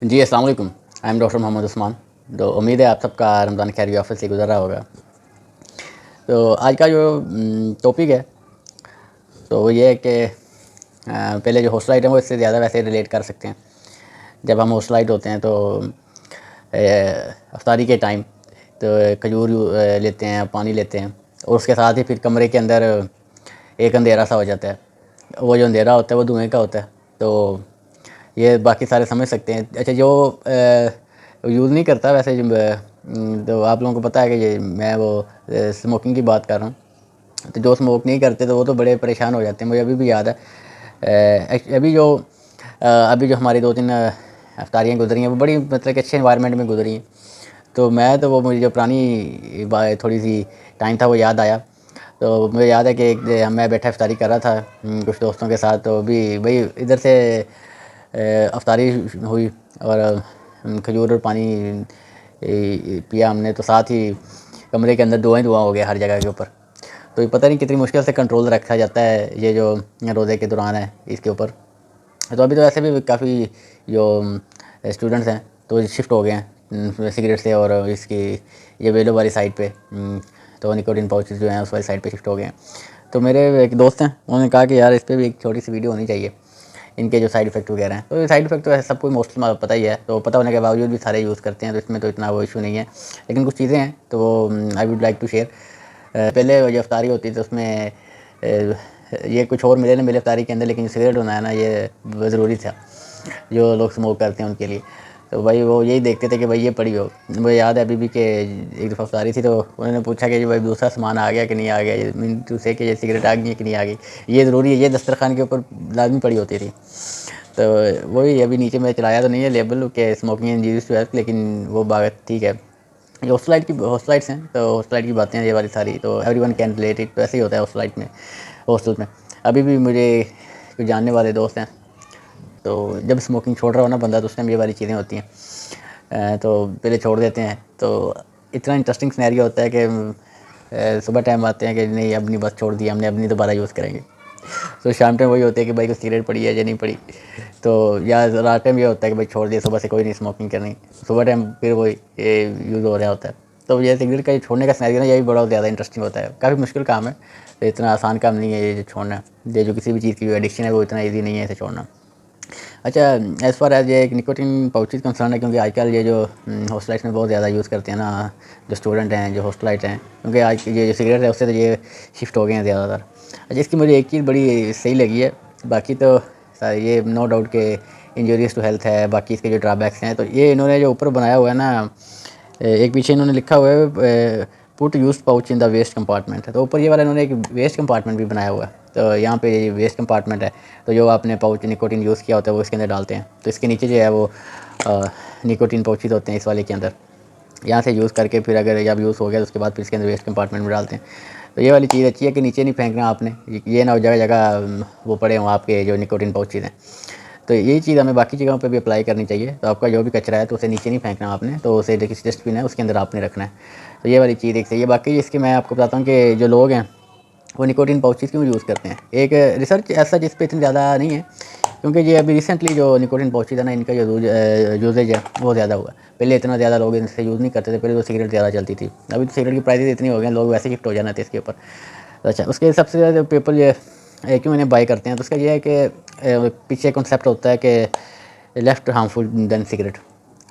जी, अस्सलाम वालेकुम। I am doctor Mohammad Usman. तो उम्मीद है आप सबका रमज़ान खैर आफियत से गुज़र रहा होगा। तो आज का जो टॉपिक है तो वो ये है कि पहले जो हॉस्टलाइट है वो इससे ज़्यादा वैसे रिलेट कर सकते हैं। जब हम हॉस्टलाइट होते हैं तो अफ्तारी के टाइम तो खजूर लेते हैं, पानी लेते हैं और उसके साथ ही फिर कमरे के अंदर एक अंधेरा सा हो जाता है। वो जो अंधेरा होता है वो धुएँ का होता है। तो ये बाकी सारे समझ सकते हैं। अच्छा, जो यूज़ नहीं करता वैसे तो आप लोगों को पता है कि ये मैं वो स्मोकिंग की बात कर रहा हूँ। तो जो स्मोक नहीं करते तो वो तो बड़े परेशान हो जाते हैं। मुझे अभी भी याद है अभी जो हमारी 2-3 अफ्तारियाँ गुजरी हैं वो बड़ी मतलब कि अच्छे एनवायरनमेंट में गुजरी हैं। तो मैं तो वो मुझे जो पुरानी थोड़ी सी टाइम था वो याद आया। तो मुझे याद है कि मैं बैठा इफ्तारी कर रहा था कुछ दोस्तों के साथ। तो भी वही इधर से अफ्तारी हुई और खजूर और पानी पिया हमने। तो साथ ही कमरे के अंदर धुआं ही धुआं हो गया हर जगह के ऊपर। तो ये पता नहीं कितनी मुश्किल से कंट्रोल रखा जाता है ये जो रोज़े के दौरान है इसके ऊपर। तो अभी तो ऐसे भी काफ़ी जो स्टूडेंट्स हैं तो शिफ्ट हो गए हैं सिगरेट से और इसकी ये वेलो वाली साइड पे तो निकोटिन पाउचेस जो हैं उस वाली साइड पे शिफ्ट हो गए हैं। तो मेरे एक दोस्त हैं, उन्होंने कहा कि यार इस पर भी एक छोटी सी वीडियो होनी चाहिए, इनके जो साइड इफ़ेक्ट वगैरह हैं। तो ये साइड इफ़ेक्ट तो ऐसे सबको मोस्टली पता ही है, तो पता होने के बावजूद भी सारे यूज़ करते हैं, तो इसमें तो इतना वो इशू नहीं है। लेकिन कुछ चीज़ें हैं तो वो I would like to share. पहले जो अफ्तारी होती थी उसमें ये कुछ और मिले ना मिले अफ्तारी के अंदर, लेकिन सिगरेट होना है ना ये ज़रूरी था जो लोग स्मोक करते हैं उनके लिए। तो भाई वो यही देखते थे कि भाई ये पड़ी हो। मुझे याद है अभी भी कि एक दफ़ा अफ्तारी थी तो उन्होंने पूछा कि भाई दूसरा सामान आ गया कि नहीं आ गया, ये मीन टू से कि ये सिगरेट आ गई कि नहीं आ गई, ये ज़रूरी है, ये दस्तरखान के ऊपर लाजमी पड़ी होती थी। तो वही अभी नीचे मैं चलाया तो नहीं है लेबल के स्मोकिंग इंजरीज टू हेल्थ, लेकिन वो बात ठीक है। जो हॉस्टलाइट्स हैं तो हॉस्टलाइट की बातें हैं ये वाली सारी, तो एवरीवन कैन रिलेट इट। तो ऐसे ही होता है हॉस्टलाइट में, हॉस्टल में। अभी भी मुझे कुछ जानने वाले दोस्त हैं तो जब स्मोकिंग छोड़ रहा हो ना बंदा तो उस टाइम ये वाली चीज़ें होती हैं। तो पहले छोड़ देते हैं तो इतना इंटरेस्टिंग सिनेरियो होता है कि सुबह टाइम आते हैं कि नहीं अब नहीं, बस छोड़ दिया हमने, अब नहीं दोबारा यूज़ करेंगे। तो शाम टाइम वही होता है कि भाई को सिगरेट पड़ी है या नहीं पड़ी। तो या रात टाइम ये होता है कि भाई छोड़ दिया, सुबह से कोई नहीं स्मोकिंग करनी। सुबह टाइम फिर वही ये यूज़ हो रहा होता है। तो ये सिगरेट का छोड़ने का सिनेरियो ना ये भी बड़ा ज़्यादा इंटरेस्टिंग होता है। काफ़ी मुश्किल काम है, तो इतना आसान काम नहीं है ये जो छोड़ना। ये जो किसी भी चीज़ की जो एडिक्शन है वो इतना ईजी नहीं है इसे छोड़ना। अच्छा, एज़ फार एज़ ये एक निकोटिन पाउचेज़ कंसर्न है, क्योंकि आजकल ये जो हॉस्टलाइट्स में बहुत ज़्यादा यूज़ करते हैं ना जो स्टूडेंट हैं, जो हॉस्टलाइट हैं, क्योंकि आज की ये जो सिगरेट है उससे तो ये शिफ्ट हो गए हैं ज़्यादातर। अच्छा, इसकी मुझे एक चीज़ बड़ी सही लगी है, बाकी तो ये नो डाउट के इंजूरियस टू हेल्थ है, बाकी इसके जो ड्रॉबैक्स हैं। तो ये इन्होंने जो ऊपर बनाया हुआ है ना, एक पीछे इन्होंने लिखा हुआ है put use pouch in the waste compartment है। तो ऊपर ये वाला इन्होंने एक वेस्ट कंपार्टमेंट भी बनाया हुआ है। तो यहाँ पे ये वेस्ट कंपार्टमेंट है, तो जो आपने पाउच निकोटिन यूज़ किया होता है वो इसके अंदर डालते हैं। तो इसके नीचे जो है वो निकोटिन पाउचेज होते हैं इस वाले के अंदर। यहाँ से यूज़ करके फिर अगर जब यूज़ हो गया तो उसके बाद फिर इसके अंदर वेस्ट कंपार्टमेंट में डालते हैं। तो ये वाली चीज़ अच्छी है कि नीचे नहीं फेंकना आपने, ये ना हो जगह जगह वो पड़े हों आपके जो निकोटिन पाउचेज हैं। तो यही चीज़ हमें बाकी जगहों पे भी अप्लाई करनी चाहिए। तो आपका जो भी कचरा है तो उसे नीचे नहीं फेंकना आपने, तो उसे किसी डस्टबिन है उसके अंदर आपने रखना है। तो ये वाली चीज़ एक सही है। बाकी इसकी मैं आपको बताता हूँ कि जो लोग हैं वो निकोटिन पाउचेज़ क्यों यूज़ करते हैं। एक रिसर्च ऐसा जिस पे इतनी ज़्यादा नहीं है, क्योंकि ये अभी रिसेंटली जो निकोटिन पाउचेज़ है ना इनका जो यूजेज है वो ज़्यादा हुआ है। पहले इतना ज़्यादा लोग इनसे यूज़ नहीं करते थे, पहले तो सिगरेट ज़्यादा चलती थी। अभी तो सिगरेट की प्राइसेस इतनी हो गई हैं, लोग वैसे शिफ्ट हो जाना थे इसके ऊपर। अच्छा, उसके सबसे ज़्यादा पीपल ये क्यों इन्हें बाय करते हैं, तो उसका ये है कि पीछे कॉन्सेप्ट होता है कि लेफ्ट हार्मफुल देन सिगरेट।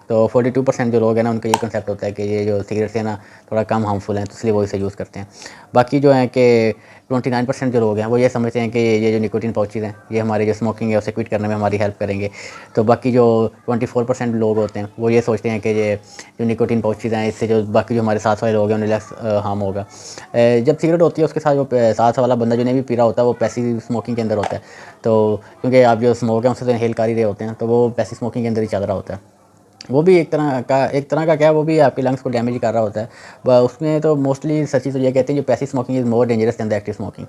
तो 42% जो लोग हैं ना उनका ये कॉन्सेप्ट होता है कि ये जो सिगरेट है ना थोड़ा कम हार्मफुल हैं, तो इसलिए वो इसे यूज़ करते हैं। बाकी जो है कि 29% जो लोग हैं वो ये समझते हैं कि ये जो निकोटिन पाउचेज़ हैं ये हमारे जो स्मोकिंग है उसे क्विट करने में हमारी हेल्प करेंगे। तो बाकी जो 24% लोग होते हैं वो ये सोचते हैं कि ये जो निकोटिन पाउचेज़ हैं इससे जो बाकी जो हमारे साथ वाले लोग हैं उन्हें लेस हार्म होगा। जब सिगरेट होती है उसके साथ जो साथ वाला बंदा जो नहीं भी पी रहा होता है वो पैसिव स्मोकिंग के अंदर होता है। तो क्योंकि आप जो स्मोक है उससे तो इनहेल कर ही रहे होते हैं, तो वो पैसिव स्मोकिंग के अंदर ही चल रहा होता है। वो भी एक तरह का क्या, वो भी आपके लंग्स को डैमेज कर रहा होता है। उसमें तो मोस्टली सच्ची तो ये कहते हैं जो passive smoking is more dangerous than the active smoking.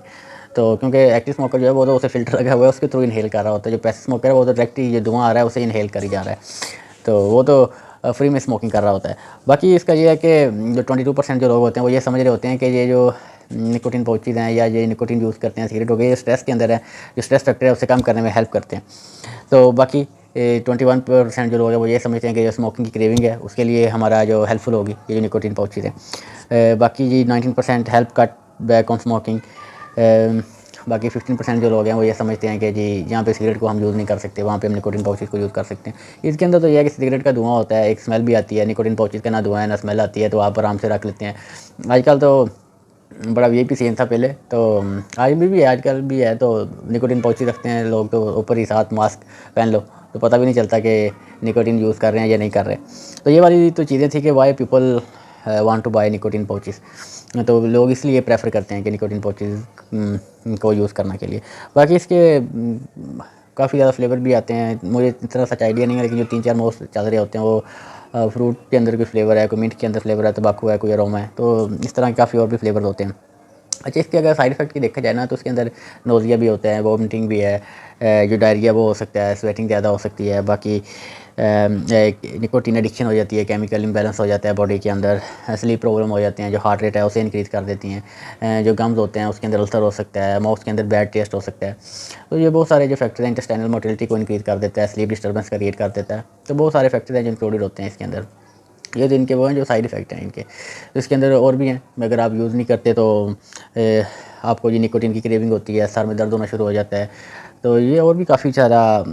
तो क्योंकि एक्टिव स्मोकर जो है वो तो उसे फ़िल्टर लगा हुआ है उसके थ्रू इनहेल कर रहा होता है, जो पैसिव स्मोकर है वो तो डायरेक्ट ही जो धुआं आ रहा है उसे इनहेल कर ही जा रहा है। तो वो तो फ्री में स्मोकिंग कर रहा होता है। बाकी इसका ये है कि जो 22% जो लोग होते हैं वो ये समझ रहे होते हैं कि ये जो निकोटिन पाउचेज़ हैं या ये निकोटिन यूज़ करते हैं सिगरेट हो गए, ये स्ट्रेस के अंदर है, जो स्ट्रेस फैक्टर है उसे कम करने में हेल्प करते हैं। तो बाकी 21% जो लोग हैं वो ये समझते हैं कि जो स्मोकिंग की क्रेविंग है उसके लिए हमारा जो हेल्पफुल होगी ये जो निकोटिन पाउचेज़ हैं। बाकी जी 19% help cut back on smoking. बाकी 15% जो लोग हैं वो ये समझते हैं कि जी जहाँ पे सिगरेट को हम यूज़ नहीं कर सकते वहाँ पे हम निकोटिन पाउचेज़ को यूज़ कर सकते हैं। इसके अंदर तो ये है कि सिगरेट का धुआं होता है, एक स्मेल भी आती है, निकोटिन पाउचेज़ का ना धुआं है ना स्मेल आती है, तो आप आराम से रख लेते हैं। आजकल तो बड़ा वीआईपी सीन था पहले, तो आज भी है, आजकल भी है, तो निकोटिन पाउचेज़ रखते हैं लोग, तो ऊपर ही साथ मास्क पहन लो तो पता भी नहीं चलता कि निकोटिन यूज़ कर रहे हैं या नहीं कर रहे। तो ये वाली तो चीज़ें थी कि why people want to buy nicotine pouches, तो लोग इसलिए प्रेफर करते हैं कि निकोटिन पाउचेज़ को यूज़ करने के लिए। बाकी इसके काफ़ी ज़्यादा फ्लेवर भी आते हैं, मुझे इतना सच आइडिया नहीं है, लेकिन जो 3-4 मोस्ट चल रहे होते हैं वो फ्रूट के अंदर कोई फ्लेवर है, कोई मिंट के अंदर फ्लेवर है, तम्बाकू है, कोई अरोमा है, तो इस तरह के काफ़ी और भी फ्लेवर होते हैं। अच्छा, इसके अगर साइड इफ़ेक्ट की देखा जाए ना तो उसके अंदर नोज़िया भी होता है, वॉमिटिंग भी है, जो डायरिया वो हो सकता है, स्वेटिंग ज़्यादा हो सकती है। बाकी निकोटिन एडिक्शन हो जाती है, केमिकल इम्बैलेंस हो जाता है बॉडी के अंदर, स्लीप प्रॉब्लम हो जाते हैं, जो हार्ट रेट है उसे इंक्रीज़ कर देती हैं। जो गम्स होते हैं उसके अंदर अल्सर हो सकता है, माउथ के अंदर बैड टेस्ट हो सकता है। तो ये बहुत सारे जो फैक्टर हैं, इंटेस्टाइनल मोटिलिटी को इंक्रीज़ कर देता है, स्लीप डिस्टर्बेंस क्रिएट कर देता है। तो बहुत सारे फैक्टर हैं जो इंक्लूडेड होते हैं इसके अंदर। ये तो इनके वो हैं जो साइड इफ़ेक्ट हैं इनके। तो इसके अंदर और भी हैं, अगर आप यूज़ नहीं करते तो आपको ये निकोटिन की क्रेविंग होती है, सर में दर्द होना शुरू हो जाता है। तो ये और भी काफ़ी ज़्यादा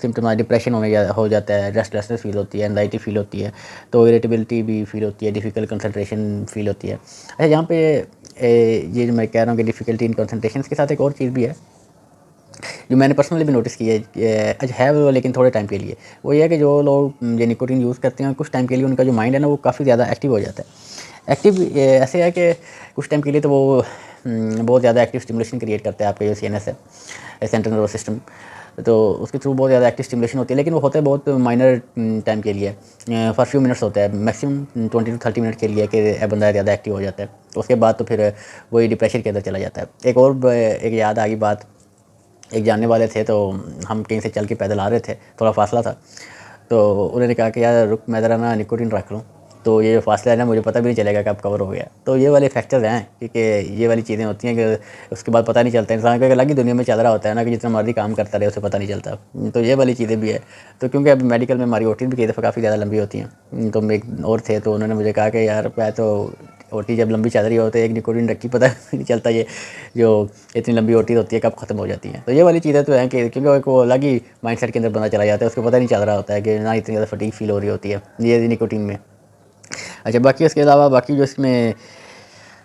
सिम्टम, डिप्रेशन हो जाता है, रेस्टलेसनेस फ़ील होती है, एंग्जायटी फ़ील होती है, तो इरिटेबिलिटी भी फ़ील होती है, डिफ़िकल्ट कंसंट्रेशन फ़ील होती है। अच्छा, यहाँ पे ये जो मैं कह रहा हूँ कि डिफ़िकल्टी इन कंसंट्रेशन के साथ एक और चीज़ भी है जो मैंने पर्सनली भी नोटिस की है, आज है वो लेकिन थोड़े टाइम के लिए। वो ये है कि जो लोग ये निकोटिन यूज़ करते हैं कुछ टाइम के लिए उनका जो माइंड है ना वो काफ़ी ज़्यादा एक्टिव हो जाता है। एक्टिव ऐसे है कि कुछ टाइम के लिए तो वो बहुत ज़्यादा एक्टिव स्टिमुलेशन क्रिएट करता है आपका जो सीएनएस है, सेंट्रल नर्वस सिस्टम, तो उसके थ्रू बहुत ज़्यादा एक्टिव स्टिमुलेशन होती है, लेकिन वो होता है बहुत माइनर टाइम के लिए, फॉर फ्यू मिनट्स होता है, मैक्सिमम 20 to 30 मिनट के लिए कि बंदा ज़्यादा एक्टिव हो जाता है। उसके बाद तो फिर वही डिप्रेशन के अंदर चला जाता है। एक याद आ गई बात, एक जानने वाले थे, तो हम कहीं से चल के पैदल आ रहे थे, थोड़ा फासला था, तो उन्होंने कहा कि यार रुक मैं ज़रा ना निकोटिन रख लूँ, तो ये जो फासला है ना मुझे पता भी नहीं चलेगा कब कवर हो गया। तो ये वाले फैक्टर्स हैं, क्योंकि ये वाली चीज़ें होती हैं कि उसके बाद पता नहीं चलता, इंसान को एक अलग ही दुनिया में चल रहा होता है ना, कि जितना मर्जी काम करता रहे उसे पता नहीं चलता। तो ये वाली चीज़ें भी है। तो क्योंकि अब मेडिकल में हमारी ओटी भी कई दफ़ा काफ़ी ज़्यादा लंबी होती हैं, तो एक और थे, तो उन्होंने मुझे कहा कि यार मैं तो ओटी जब लंबी चल रही हो तो एक निकोटिन रखी, पता नहीं चलता ये जो इतनी लंबी ओटी होती है कब ख़त्म हो जाती है। तो ये वाली चीज़ें तो हैं कि क्योंकि एक वो अलग ही माइंडसेट के अंदर बंदा चला जाता है, उसको पता नहीं चल रहा होता है कि ना इतनी ज़्यादा फटीग फील हो रही होती है ये निकोटिन में। अच्छा, बाकी उसके अलावा बाकी जो इसमें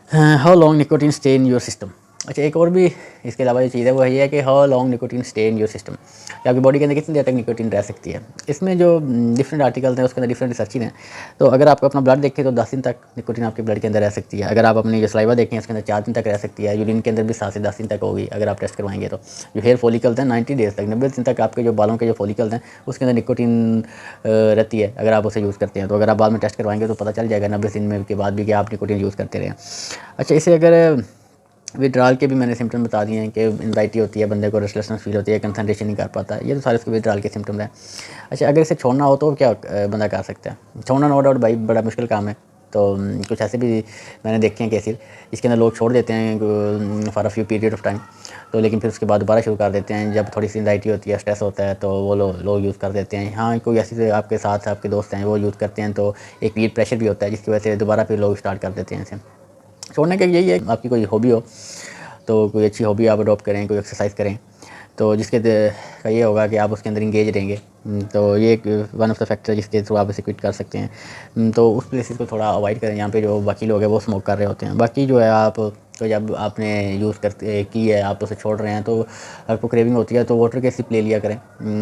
how long nicotine stay in your system. अच्छा, एक और भी इसके अलावा जो चीज़ है वो ये है कि how long nicotine stay in your system, कि आपकी बॉडी के अंदर कितनी देर तक निकोटिन रह सकती है। इसमें जो डिफरेंट आर्टिकल्स हैं उसके अंदर डिफरेंट रिसर्च हैं। तो अगर आप अपना ब्लड देखें तो 10 दिन तक निकोटिन आपके ब्लड के अंदर रह सकती है। अगर आप अपनी जो सलाइवा देखें उसके अंदर 4 दिन तक रह सकती है। यूरिन के अंदर भी 7 से 10 दिन तक होगी अगर आप टेस्ट करवाएंगे। तो जो हेयर फॉलिकल्स हैं 90 डेज़ तक, 90 दिन तक आपके जो बालों के जो फॉलिकल्स हैं उसके अंदर निकोटिन रहती है अगर आप उसे यूज़ करते हैं। तो अगर आप बाद में टेस्ट करवाएंगे तो पता चल जाएगा 90 दिन में के बाद भी कि आप निकोटिन यूज़ करते रहे। अच्छा, इसे अगर विड्रॉल के भी मैंने सिम्टम बता दिए हैं कि एंग्जाइटी होती है, बंदे को रेस्टलेसनेस फील होती है, कंसंट्रेशन नहीं कर पाता, ये तो सारे उसके विड्रॉल के सिम्टम हैं। अच्छा, अगर इसे छोड़ना हो तो क्या बंदा कर सकता है? छोड़ना नो डाउट भाई बड़ा मुश्किल काम है। तो कुछ ऐसे भी मैंने देखे हैं केसेस जिसके अंदर लोग छोड़ देते हैं for a few period of time, तो लेकिन फिर उसके बाद दोबारा शुरू कर देते हैं जब थोड़ी सी एंग्जाइटी होती है, स्ट्रेस होता है, तो वो लोग यूज़ कर देते हैं। हाँ, कोई ऐसे आपके साथ आपके दोस्त हैं वो यूज़ करते हैं, तो एक पीर प्रेशर भी होता है जिसकी वजह से दोबारा फिर लोग स्टार्ट कर देते हैं इसे। छोड़ने का यही है, आपकी कोई हॉबी हो तो कोई अच्छी हॉबी आप अडॉप्ट करें, कोई एक्सरसाइज करें, तो जिसके का ये होगा कि आप उसके अंदर इंगेज रहेंगे। तो ये एक वन ऑफ द फैक्टर जिसके थ्रू आप इसे क्विट कर सकते हैं। तो उस प्लेसेस को थोड़ा अवॉइड करें जहाँ पे जो बाकी लोग हैं वो स्मोक कर रहे होते हैं। बाकी जो है आप तो जब आपने यूज़ करते की है आप उसे छोड़ रहे हैं तो आपको क्रेविंग होती है तो वाटर के सिप ले लिया करें,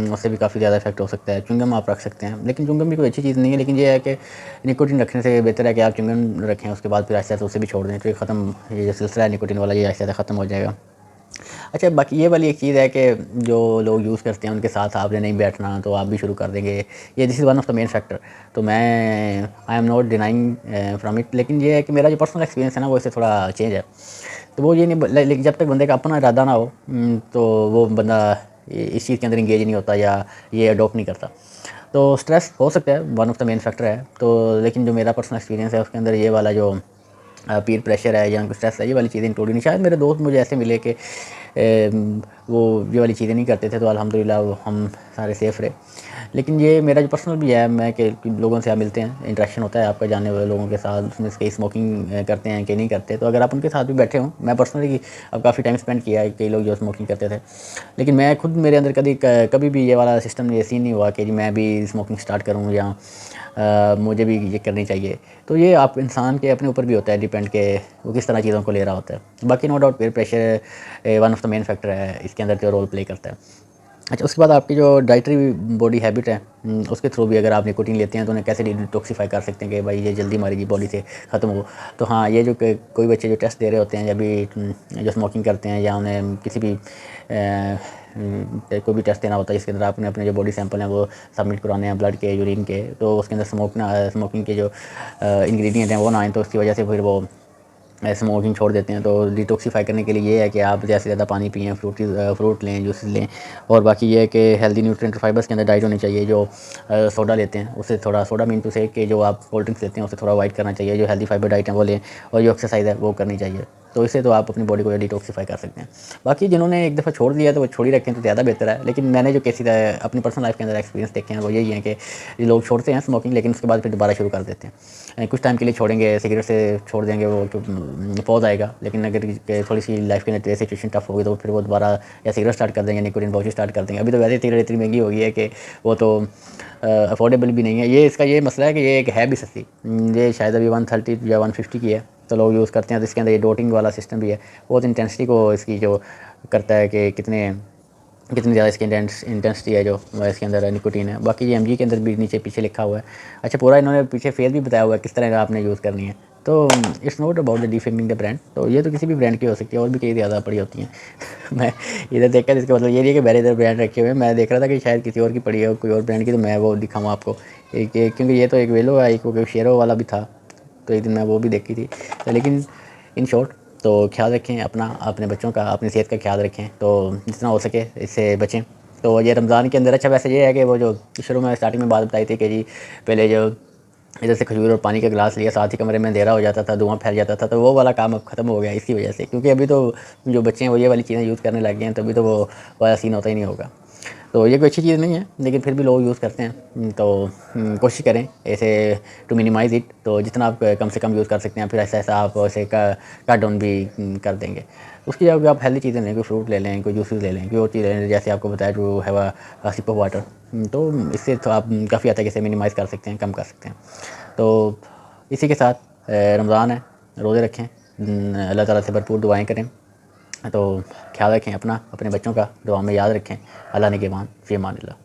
उससे भी काफ़ी ज़्यादा इफेक्ट हो सकता है। च्युइंगम आप रख सकते हैं, लेकिन च्युइंगम भी कोई अच्छी चीज़ नहीं है, लेकिन ये है कि निकोटिन रखने से बेहतर है कि आप च्युइंगम रखें उसके बाद फिर आहिस्ता आहिस्ता उसे भी छोड़ दें, तो ये ख़त्म, ये जो सिलसिला है निकोटिन वाला ये आहिस्ता आहिस्ता ख़त्म हो जाएगा। अच्छा, बाकी ये वाली एक चीज़ है कि जो लोग यूज़ करते हैं उनके साथ आपने नहीं बैठना तो आप भी शुरू कर देंगे, ये this is one of the main factor. तो मैं I am not denying from it, लेकिन ये है कि मेरा जो पर्सनल एक्सपीरियंस है ना वो इससे थोड़ा चेंज है। तो वो ये नहीं लेकिन जब तक बंदे का अपना इरादा ना हो तो वो बंदा इस चीज़ के अंदर इंगेज नहीं होता या ये अडॉप्ट नहीं करता। तो स्ट्रेस हो सकता है, one of the main factor है। तो लेकिन जो मेरा पर्सनल एक्सपीरियंस है उसके अंदर ये वाला जो पीर प्रेशर है या स्ट्रेस है, ये वाली चीज़ें इंक्लूड नहीं। शायद मेरे दोस्त मुझे ऐसे मिले कि वो ये वाली चीज़ें नहीं करते थे, तो अल्हम्दुलिल्लाह हम सारे सेफ़ रहे। लेकिन ये मेरा जो पर्सनल भी है, मैं कि लोगों से आप मिलते हैं, इंटरेक्शन होता है आपका जानने वाले लोगों के साथ, उसमें कई स्मोकिंग करते हैं कि नहीं करते। तो अगर आप उनके साथ भी बैठे हों, मैं पर्सनली अब काफ़ी टाइम स्पेंड किया है, कई लोग जो स्मोकिंग करते थे, लेकिन मैं खुद मेरे अंदर कभी भी ये वाला सिस्टम ये सीन नहीं हुआ कि जी मैं भी स्मोकिंग स्टार्ट करूँ या मुझे भी ये करनी चाहिए। तो ये आप इंसान के अपने ऊपर भी होता है डिपेंड के वो किस तरह चीज़ों को ले रहा होता है। बाकी no doubt peer pressure one of the main factor है इसके अंदर जो रोल प्ले करता है। अच्छा, उसके बाद आपकी जो डाइटरी बॉडी हैबिट है, उसके थ्रू भी अगर आप निकोटीन लेते हैं तो उन्हें कैसे डिटॉक्सिफाई कर सकते हैं कि भाई ये जल्दी हमारी बॉडी से ख़त्म हो। तो हाँ, ये जो कोई बच्चे जो टेस्ट दे रहे होते हैं या भी जो स्मोकिंग करते हैं या उन्हें किसी भी कोई भी टेस्ट देना होता है जिसके अंदर आपने अपने जो बॉडी सैंपल हैं वो सबमिट करवाने हैं, ब्लड के, यूरिन के, तो उसके अंदर स्मोकिंग के जो इंग्रेडिएंट हैं वो ना आए, तो उसकी वजह से फिर वो स्मोकिंग छोड़ देते हैं। तो डिटॉक्सिफाई करने के लिए ये है कि आप ज़्यादा से ज़्यादा पानी पिएँ, फ्रूट लें, जूसेस लें। और बाकी ये है कि हेल्दी न्यूट्रिएंट फाइबर्स के अंदर डाइट होनी चाहिए। जो सोडा लेते हैं उससे थोड़ा, सोडा मीन टू से कि जो आप कोल्ड ड्रिंक्स लेते हैं उससे थोड़ा अवॉइड करना चाहिए। जो हेल्दी फाइबर डाइट है वो लें और जो एक्सरसाइज है वो करनी चाहिए। तो इससे तो आप अपनी बॉडी को डिटॉक्सिफाई कर सकते हैं। बाकी जिन्होंने एक दफ़ा छोड़ दिया तो वो छोड़ ही रखें तो ज़्यादा बेहतर है। लेकिन मैंने जो केसेस अपनी पर्सनल लाइफ के अंदर एक्सपीरियंस देखे हैं वो यही है कि ये लोग छोड़ते हैं स्मोकिंग, लेकिन उसके बाद फिर दोबारा शुरू कर देते हैं। कुछ टाइम के लिए छोड़ेंगे, सिगरेट से छोड़ देंगे, वो पौध आएगा। लेकिन अगर थोड़ी सी लाइफ के अंदर सिचुएशन टफ होगी तो फिर वो दोबारा या सिगरेट स्टार्ट कर देंगे, निकोटीन पाउच स्टार्ट कर देंगे। अभी तो वैसे सिगरेट इतनी महंगी हो गई है कि वो तो अफोर्डेबल भी नहीं है। ये इसका ये मसला है कि ये एक है भी सस्ती, ये शायद अभी 130 या 150 की है, तो लोग यूज़ करते हैं। तो इसके अंदर ये डोटिंग वाला सिस्टम भी है, बहुत इंटेंसिटी को इसकी जो करता है कि कितनी ज़्यादा इसकी इंटेंसिटी है जो इसके अंदर निकोटीन है। बाकी ये एमजी के अंदर भी नीचे पीछे लिखा हुआ है। अच्छा, पूरा इन्होंने पीछे फेस भी बताया हुआ है किस तरह का आपने यूज़ करनी है। तो it's not about the defaming the brand. तो ये तो किसी भी ब्रांड की हो सकती है, और भी कई ज़्यादा पड़ी होती हैं। मैं इधर देख कर इसका मतलब ये नहीं है कि मेरे इधर ब्रांड रखे हुए हैं। मैं देख रहा था कि शायद किसी और की पड़ी है, कोई और ब्रांड की, तो मैं वो दिखाऊँ आपको। क्योंकि ये तो एक वेलो है, एक वो शेरो वाला भी था, तो एक दिन मैं वो भी देखी थी। तो लेकिन इन शॉर्ट तो ख्याल रखें अपना, अपने बच्चों का, अपनी सेहत का ख्याल रखें, तो जितना हो सके इससे बचें। तो ये रमज़ान के अंदर अच्छा वैसे ये है कि वो जो शुरू में स्टार्टिंग में बात बताई थी कि जी पहले जो इधर से खजूर और पानी का गिलास लिया, साथ ही कमरे में अंधेरा हो जाता था, धुआं फैल जाता था, तो वो वाला काम अब ख़त्म हो गया इसकी वजह से। क्योंकि अभी तो जो बच्चे हैं वो ये वाली चीज़ें यूज़ करने लग गए हैं, तभी तो वो वाला सीन होता ही नहीं होगा। तो ये कोई अच्छी चीज़ नहीं है, लेकिन फिर भी लोग यूज़ करते हैं। तो कोशिश करें ऐसे टू मिनिमाइज़ इट। तो जितना आप कम से कम यूज़ कर सकते हैं, फिर ऐसा ऐसा आप ऐसे कट डाउन भी कर देंगे। उसकी जगह आप हेल्दी चीज़ें लें, कोई फ्रूट ले लें, कोई जूसेस ले लें, कोई और चीज़ ले लें, जैसे आपको बताया to have a sip of water. तो इससे तो आप काफ़ी हद तक इसे मिनिमाइज़ कर सकते हैं, कम कर सकते हैं। तो इसी के साथ रमज़ान है, रोज़े रखें, अल्लाह ताला से भरपूर दुआएँ करें। तो ख्याल रखें अपना, अपने बच्चों का दुआ में याद रखें। अल्लाह ने के मान फ़ी अमान अल्लाह।